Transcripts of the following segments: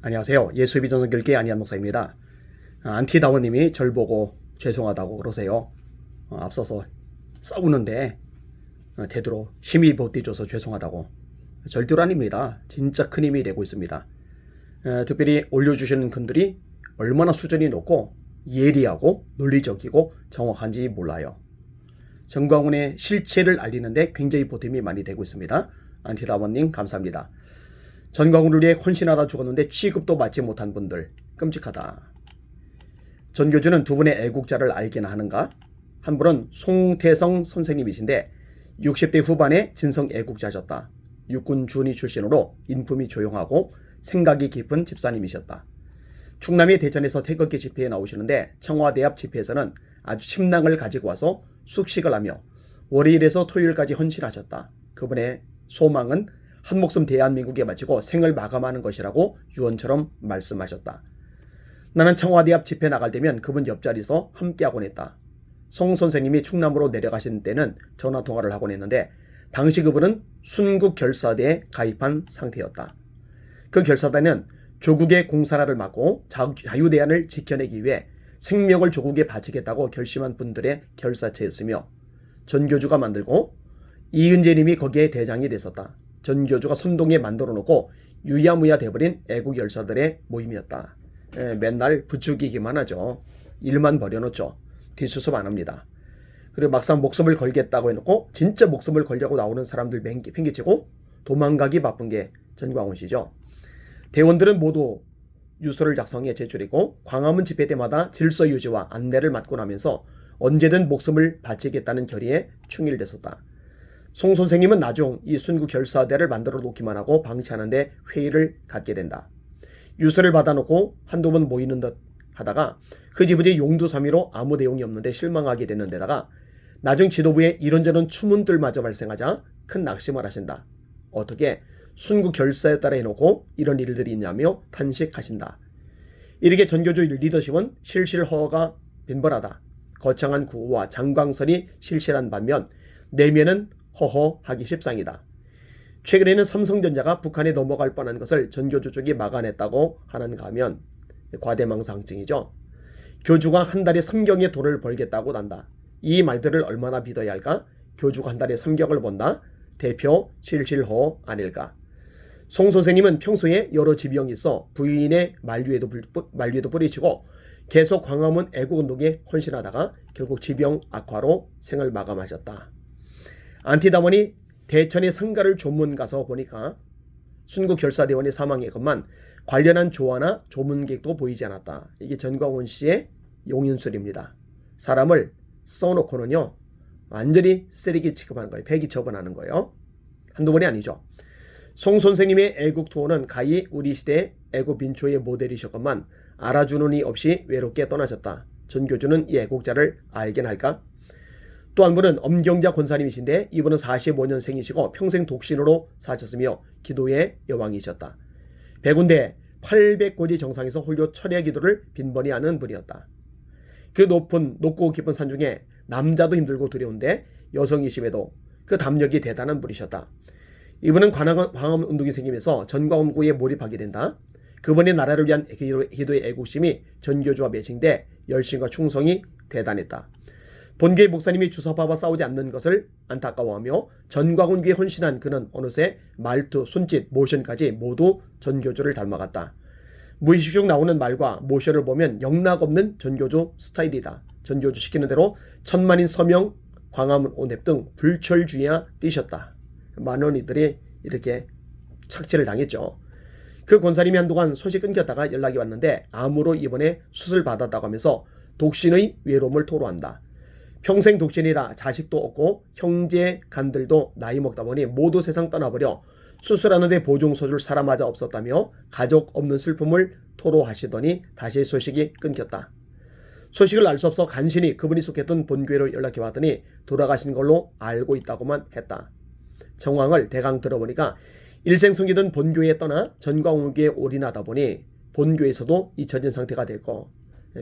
안녕하세요. 예수의 비전선교회 안희한 목사입니다. 안티다원님이 절 보고 죄송하다고 그러세요. 앞서서 싸우는데 제대로 힘이 보태줘서 죄송하다고. 절대로 아닙니다. 진짜 큰 힘이 되고 있습니다. 특별히 올려주시는 분들이 얼마나 수준이 높고 예리하고 논리적이고 정확한지 몰라요. 정광훈의 실체를 알리는데 굉장히 보탬이 많이 되고 있습니다. 안티다원님 감사합니다. 전광훈을 위해 헌신하다 죽었는데 취급도 받지 못한 분들 끔찍하다. 전교주는 두 분의 애국자를 알기나 하는가? 한 분은 송태성 선생님이신데 60대 후반에 진성 애국자셨다. 육군 준위 출신으로 인품이 조용하고 생각이 깊은 집사님이셨다. 충남이 대전에서 태극기 집회에 나오시는데 청와대 앞 집회에서는 아주 침낭을 가지고 와서 숙식을 하며 월요일에서 토요일까지 헌신하셨다. 그분의 소망은 한 목숨 대한민국에 바치고 생을 마감하는 것이라고 유언처럼 말씀하셨다. 나는 청와대 앞 집회 나갈 때면 그분 옆자리에서 함께하곤 했다. 송 선생님이 충남으로 내려가신 때는 전화통화를 하곤 했는데 당시 그분은 순국결사대에 가입한 상태였다. 그 결사단은 조국의 공산화를 막고 자유대한을 지켜내기 위해 생명을 조국에 바치겠다고 결심한 분들의 결사체였으며 전교주가 만들고 이은재님이 거기에 대장이 됐었다. 전교주가 선동에 만들어 놓고 유야무야 돼버린 애국 열사들의 모임이었다. 맨날 부추기기만 하죠. 일만 벌여놓죠. 뒷수습 안 합니다. 그리고 막상 목숨을 걸겠다고 해놓고 진짜 목숨을 걸려고 나오는 사람들 팽개치고 도망가기 바쁜 게 전광훈 씨죠. 대원들은 모두 유서를 작성해 제출했고 광화문 집회 때마다 질서 유지와 안내를 맡고 나면서 언제든 목숨을 바치겠다는 결의에 충실됐었다. 송 선생님은 나중 이 순국결사대를 만들어 놓기만 하고 방치하는데 회의를 갖게 된다. 유서를 받아놓고 한두 번 모이는 듯 하다가 흐지부지 용두사미로 아무 내용이 없는데 실망하게 되는 데다가 나중 지도부에 이런저런 추문들마저 발생하자 큰 낙심을 하신다. 어떻게 순국결사에 따라 해놓고 이런 일들이 있냐며 탄식하신다. 이렇게 전교주 리더십은 실실허허가 빈번하다. 거창한 구호와 장광설이 실실한 반면 내면은 허허하기 십상이다. 최근에는 삼성전자가 북한에 넘어갈 뻔한 것을 전교주 쪽이 막아냈다고 하는가 하면 과대망상증이죠. 교주가 한 달에 3경의 돈을 벌겠다고 난다. 이 말들을 얼마나 믿어야 할까? 교주가 한 달에 3경을 번다? 대표 실실허 아닐까? 송 선생님은 평소에 여러 지병이 있어 부인의 만류에도 뿌리치고 계속 광화문 애국운동에 헌신하다가 결국 지병 악화로 생을 마감하셨다. 안티다원이 대천의 상가를 조문 가서 보니까 순국결사대원이 사망했건만 관련한 조화나 조문객도 보이지 않았다. 이게 전광훈 씨의 용인술입니다. 사람을 써놓고는요 완전히 쓰레기 취급하는 거예요. 폐기 처분하는 거예요. 한두 번이 아니죠. 송 선생님의 애국 투어는 가히 우리 시대의 애국 민초의 모델이셨건만 알아주는 이 없이 외롭게 떠나셨다. 전교주는 이 애국자를 알긴 할까? 또 한 분은 엄경자 권사님이신데 이분은 45년생이시고 평생 독신으로 사셨으며 기도의 여왕이셨다. 백운대 800고지 정상에서 홀로 철야 기도를 빈번히 하는 분이었다. 그 높고 깊은 산 중에 남자도 힘들고 두려운데 여성이심에도 그 담력이 대단한 분이셨다. 이분은 광화문 운동이 생기면서 전광훈구에 몰입하게 된다. 그분의 나라를 위한 기도의 애국심이 전교주와 매칭돼 열심과 충성이 대단했다. 본교의 목사님이 주사파와 싸우지 않는 것을 안타까워하며 전광훈교에 헌신한 그는 어느새 말투, 손짓, 모션까지 모두 전교주를 닮아갔다. 무의식 중 나오는 말과 모션을 보면 영락없는 전교주 스타일이다. 전교주 시키는 대로 천만인 서명, 광화문 온앱 등 불철주의와 뛰셨다. 많은 이들이 이렇게 착취를 당했죠. 그 권사님이 한동안 소식 끊겼다가 연락이 왔는데 암으로 이번에 수술 받았다고 하면서 독신의 외로움을 토로한다. 평생 독신이라 자식도 없고 형제 간들도 나이 먹다 보니 모두 세상 떠나버려 수술하는데 보증서줄 사람마저 없었다며 가족 없는 슬픔을 토로하시더니 다시 소식이 끊겼다. 소식을 알 수 없어 간신히 그분이 속했던 본교회로 연락해 왔더니 돌아가신 걸로 알고 있다고만 했다. 정황을 대강 들어보니까 일생 숨기던 본교회에 떠나 전광훈교에 올인하다 보니 본교에서도 잊혀진 상태가 됐고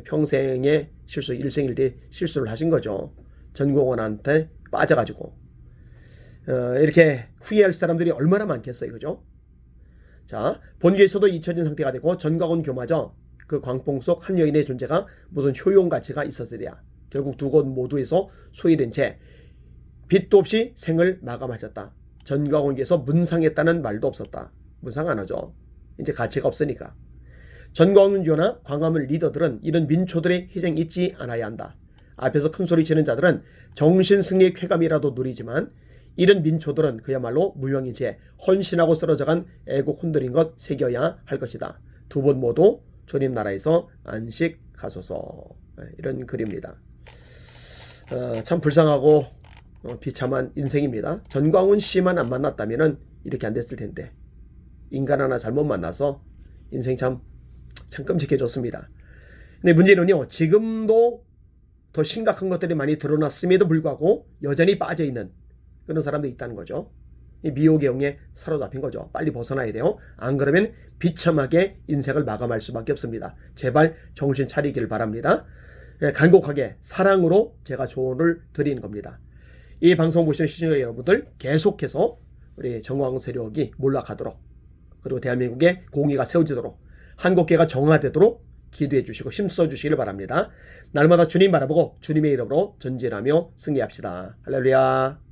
평생의 실수, 일생일대 실수를 하신 거죠. 전광훈한테 빠져가지고 이렇게 후회할 사람들이 얼마나 많겠어요, 그죠? 자, 본계에서도 잊혀진 상태가 되고 전광훈 교마저 그 광풍 속 한 여인의 존재가 무슨 효용 가치가 있었으랴. 결국 두 곳 모두에서 소외된 채 빚도 없이 생을 마감하셨다. 전광훈께서 문상했다는 말도 없었다. 문상 안 하죠. 이제 가치가 없으니까. 전광훈교나 광화문 리더들은 이런 민초들의 희생 잊지 않아야 한다. 앞에서 큰 소리 치는 자들은 정신승리의 쾌감이라도 누리지만 이런 민초들은 그야말로 무명인 채 헌신하고 쓰러져간 애국 혼들인 것 새겨야 할 것이다. 두 분 모두 주님 나라에서 안식하소서. 이런 글입니다. 참 불쌍하고 비참한 인생입니다. 전광훈 씨만 안 만났다면 이렇게 안 됐을 텐데 인간 하나 잘못 만나서 인생 참 끔찍해졌습니다. 근데 문제는요, 지금도 더 심각한 것들이 많이 드러났음에도 불구하고 여전히 빠져있는 그런 사람들이 있다는 거죠. 이 미혹의 영에 사로잡힌 거죠. 빨리 벗어나야 돼요. 안 그러면 비참하게 인생을 마감할 수밖에 없습니다. 제발 정신 차리길 바랍니다. 간곡하게 사랑으로 제가 조언을 드리는 겁니다. 이 방송 보시는 시청자 여러분들 계속해서 우리 정광훈 세력이 몰락하도록, 그리고 대한민국의 공의가 세워지도록, 한국계가 정화되도록 기도해 주시고 힘써 주시길 바랍니다. 날마다 주님 바라보고 주님의 이름으로 전진하며 승리합시다. 할렐루야.